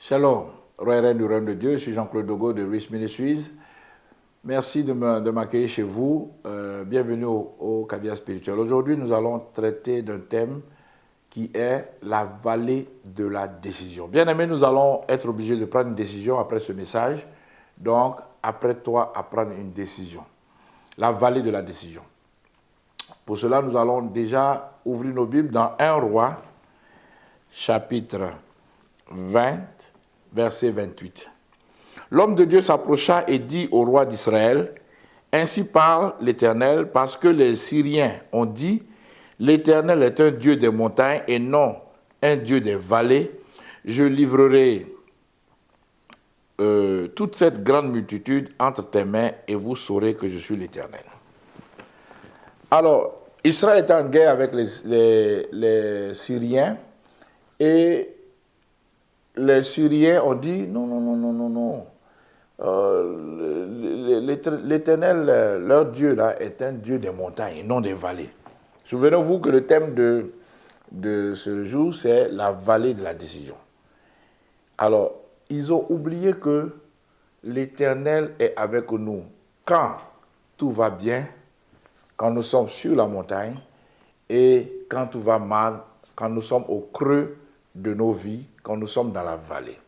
Shalom, roi et reine du royaume de Dieu, je suis Jean-Claude Dogo de Rich Ministries. Merci de m'accueillir chez vous. Bienvenue au Caviar Spirituel. Aujourd'hui, nous allons traiter d'un thème qui est la vallée de la décision. Bien aimé, nous allons être obligés de prendre une décision après ce message. Donc, apprête-toi à prendre une décision. La vallée de la décision. Pour cela, nous allons déjà ouvrir nos Bibles dans 1 Roi, chapitre 20, verset 28. L'homme de Dieu s'approcha et dit au roi d'Israël, « Ainsi parle l'Éternel, parce que les Syriens ont dit, l'Éternel est un Dieu des montagnes et non un Dieu des vallées. Je livrerai toute cette grande multitude entre tes mains et vous saurez que je suis l'Éternel. » Alors, Israël était en guerre avec les Syriens et les Syriens ont dit, non. L'Éternel, leur Dieu, là, est un Dieu des montagnes et non des vallées. Souvenez-vous que le thème de ce jour, c'est la vallée de la décision. Alors, ils ont oublié que l'Éternel est avec nous quand tout va bien, quand nous sommes sur la montagne, et quand tout va mal, quand nous sommes au creux de nos vies, quand nous sommes dans la vallée.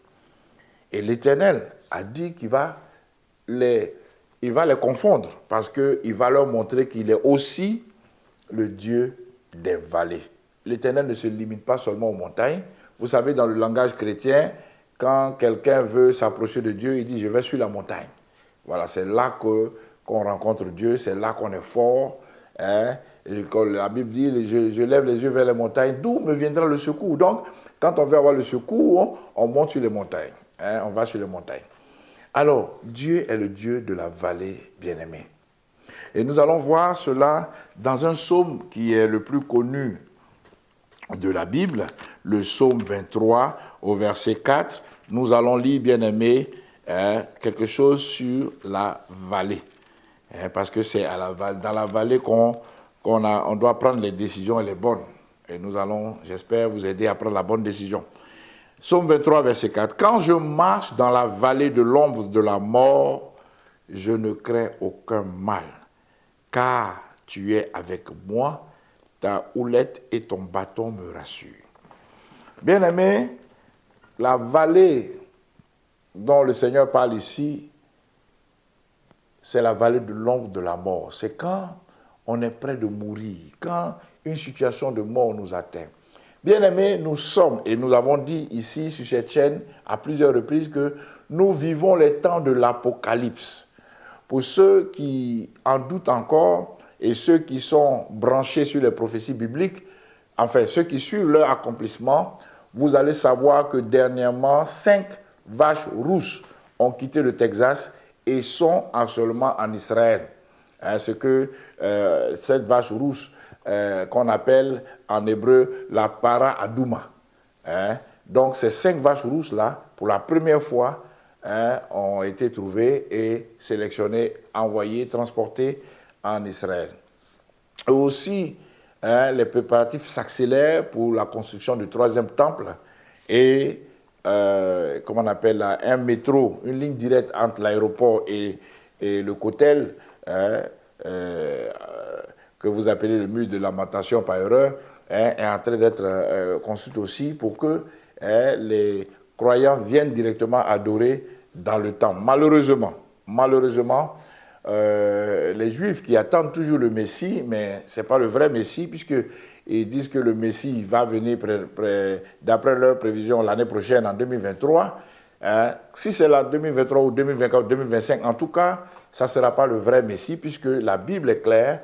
Et l'Éternel a dit qu'il va les confondre, parce qu'il va leur montrer qu'il est aussi le Dieu des vallées. L'Éternel ne se limite pas seulement aux montagnes. Vous savez, dans le langage chrétien, quand quelqu'un veut s'approcher de Dieu, il dit « je vais sur la montagne ». Voilà, c'est là qu'on rencontre Dieu, c'est là qu'on est fort. Hein? Et quand la Bible dit « je lève les yeux vers les montagnes, d'où me viendra le secours ?» Donc, quand on veut avoir le secours, on monte sur les montagnes. Hein? On va sur les montagnes. Alors, Dieu est le Dieu de la vallée bien-aimée. Et nous allons voir cela dans un psaume qui est le plus connu de la Bible, le psaume 23 au verset 4. Nous allons lire, bien-aimé, quelque chose sur la vallée. Parce que c'est dans la vallée qu'on doit prendre les décisions et les bonnes. Et nous allons, j'espère, vous aider à prendre la bonne décision. Psaume 23, verset 4. « Quand je marche dans la vallée de l'ombre de la mort, je ne crains aucun mal, car tu es avec moi, ta houlette et ton bâton me rassurent. » Bien-aimé, la vallée dont le Seigneur parle ici, c'est la vallée de l'ombre de la mort. C'est quand on est près de mourir, quand une situation de mort nous atteint. Bien-aimés, nous sommes, et nous avons dit ici sur cette chaîne à plusieurs reprises, que nous vivons les temps de l'Apocalypse. Pour ceux qui en doutent encore et ceux qui sont branchés sur les prophéties bibliques, enfin ceux qui suivent leur accomplissement, vous allez savoir que dernièrement, 5 vaches rousses ont quitté le Texas et sont actuellement en Israël. Ce que cette vache rousse qu'on appelle en hébreu la para adouma. Donc ces 5 vaches rousses-là, pour la première fois, ont été trouvées et sélectionnées, envoyées, transportées en Israël. Et aussi, les préparatifs s'accélèrent pour la construction du 3e temple et, comment on appelle là, un métro, une ligne directe entre l'aéroport et le Kotel, que vous appelez le mur de lamentation par erreur, est en train d'être construit aussi pour que les croyants viennent directement adorer dans le temple. Malheureusement, les Juifs qui attendent toujours le Messie, mais ce n'est pas le vrai Messie, puisqu'ils disent que le Messie va venir, d'après leurs prévisions, l'année prochaine, en 2023. Si c'est la 2023 ou 2024 ou 2025, en tout cas, ça ne sera pas le vrai Messie, puisque la Bible est claire.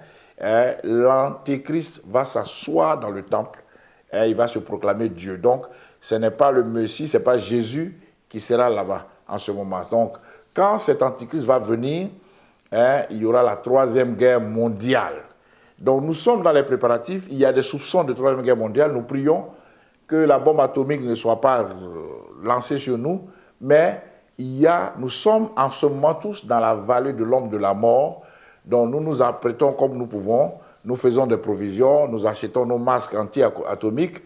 L'Antéchrist va s'asseoir dans le temple, il va se proclamer Dieu. Donc, ce n'est pas le Messie, ce n'est pas Jésus qui sera là-bas en ce moment. Donc, quand cet Antéchrist va venir, il y aura la 3e guerre mondiale. Donc, nous sommes dans les préparatifs, il y a des soupçons de 3e guerre mondiale. Nous prions que la bombe atomique ne soit pas lancée sur nous, mais nous sommes en ce moment tous dans la vallée de l'ombre de la mort. Donc nous nous apprêtons comme nous pouvons, nous faisons des provisions, nous achetons nos masques anti-atomiques,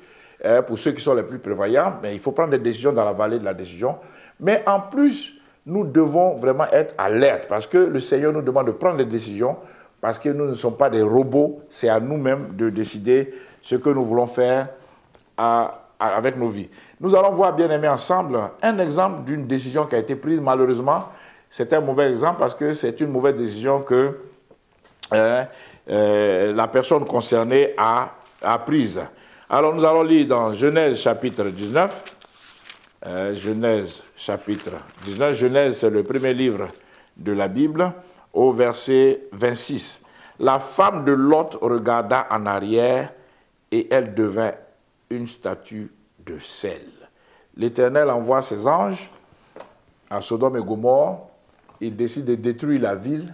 pour ceux qui sont les plus prévoyants, mais il faut prendre des décisions dans la vallée de la décision. Mais en plus, nous devons vraiment être alertes parce que le Seigneur nous demande de prendre des décisions parce que nous ne sommes pas des robots, c'est à nous-mêmes de décider ce que nous voulons faire avec nos vies. Nous allons voir, bien aimés, ensemble, un exemple d'une décision qui a été prise. Malheureusement, c'est un mauvais exemple parce que c'est une mauvaise décision que la personne concernée a prise. Alors, nous allons lire dans Genèse chapitre 19. Genèse chapitre 19. Genèse, c'est le premier livre de la Bible, au verset 26. La femme de Lot regarda en arrière et elle devint une statue de sel. L'Éternel envoie ses anges à Sodome et Gomorrhe. Il décide de détruire la ville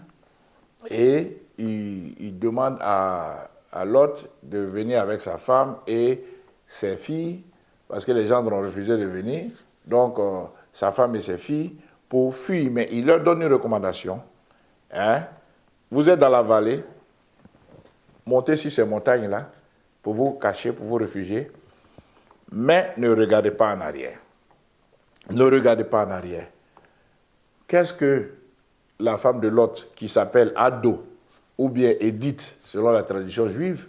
et il demande à Lot de venir avec sa femme et ses filles, parce que les gens ont refusé de venir. Donc, sa femme et ses filles, pour fuir. Mais il leur donne une recommandation. Vous êtes dans la vallée, montez sur ces montagnes-là pour vous cacher, pour vous réfugier, mais ne regardez pas en arrière. Ne regardez pas en arrière. Qu'est-ce que la femme de Lot, qui s'appelle Ado, ou bien Édith, selon la tradition juive,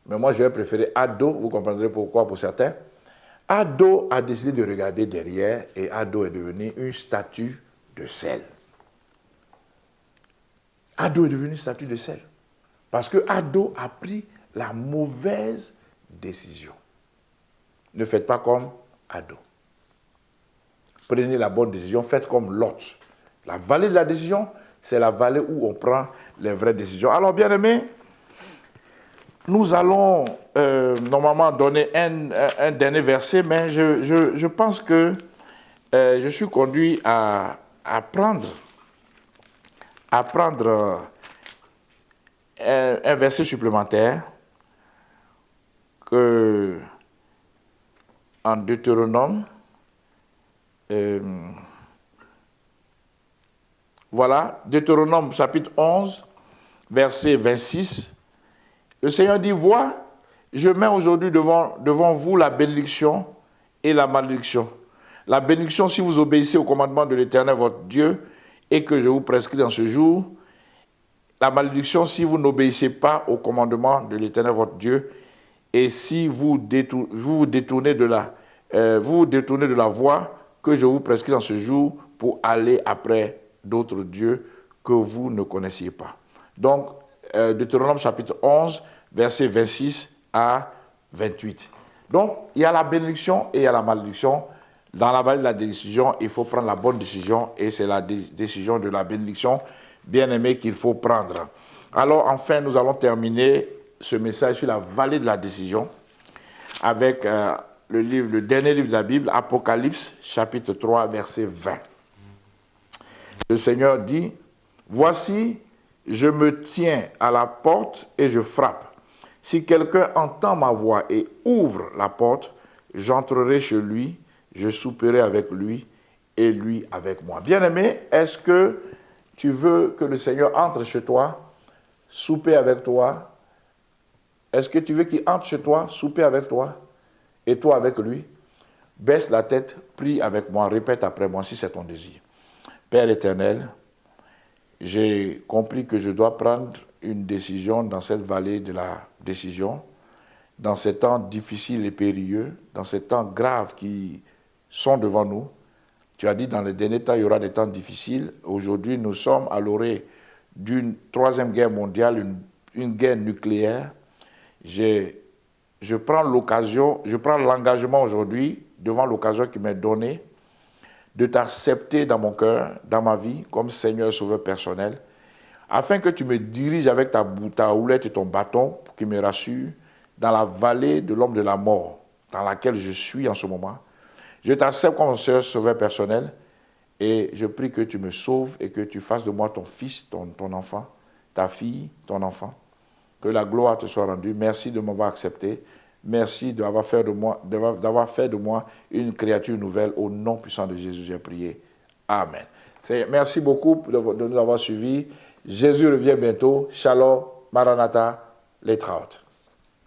mais moi je vais préférer Ado, vous comprendrez pourquoi pour certains. Ado a décidé de regarder derrière et Ado est devenu une statue de sel. Ado est devenu une statue de sel. Parce que Ado a pris la mauvaise décision. Ne faites pas comme Ado. Prenez la bonne décision, faites comme Lot. La vallée de la décision, c'est la vallée où on prend les vraies décisions. Alors, bien aimés, nous allons normalement donner un dernier verset, mais je pense que je suis conduit à prendre un verset supplémentaire que en Deutéronome. Voilà, Deutéronome chapitre 11, verset 26. Le Seigneur dit, vois, je mets aujourd'hui devant vous la bénédiction et la malédiction. La bénédiction si vous obéissez au commandement de l'Éternel votre Dieu et que je vous prescris dans ce jour. La malédiction si vous n'obéissez pas au commandement de l'Éternel votre Dieu et si vous vous détournez de la voie que je vous prescris dans ce jour pour aller après d'autres dieux que vous ne connaissiez pas. Donc, Deutéronome chapitre 11, versets 26 à 28. Donc, il y a la bénédiction et il y a la malédiction. Dans la vallée de la décision, il faut prendre la bonne décision et c'est la décision de la bénédiction, bien aimée, qu'il faut prendre. Alors, enfin, nous allons terminer ce message sur la vallée de la décision avec le dernier livre de la Bible, Apocalypse, chapitre 3, verset 20. Le Seigneur dit, « Voici, je me tiens à la porte et je frappe. Si quelqu'un entend ma voix et ouvre la porte, j'entrerai chez lui, je souperai avec lui et lui avec moi. » Bien-aimé, est-ce que tu veux que le Seigneur entre chez toi, souper avec toi? Est-ce que tu veux qu'il entre chez toi, souper avec toi et toi avec lui? Baisse la tête, prie avec moi, répète après moi si c'est ton désir. Père éternel, j'ai compris que je dois prendre une décision dans cette vallée de la décision, dans ces temps difficiles et périlleux, dans ces temps graves qui sont devant nous. Tu as dit dans les derniers temps, il y aura des temps difficiles. Aujourd'hui, nous sommes à l'orée d'une troisième guerre mondiale, une guerre nucléaire. Je prends l'engagement aujourd'hui, devant l'occasion qui m'est donnée, de t'accepter dans mon cœur, dans ma vie, comme Seigneur Sauveur personnel, afin que tu me diriges avec ta houlette et ton bâton, pour qu'il me rassure, dans la vallée de l'homme de la mort, dans laquelle je suis en ce moment. Je t'accepte comme Seigneur Sauveur personnel, et je prie que tu me sauves et que tu fasses de moi ton fils, ton enfant, ta fille, ton enfant. Que la gloire te soit rendue. Merci de m'avoir accepté. Merci d'avoir fait de moi une créature nouvelle. Au nom puissant de Jésus, j'ai prié. Amen. Merci beaucoup de nous avoir suivis. Jésus revient bientôt. Shalom, Maranatha, les Trautes.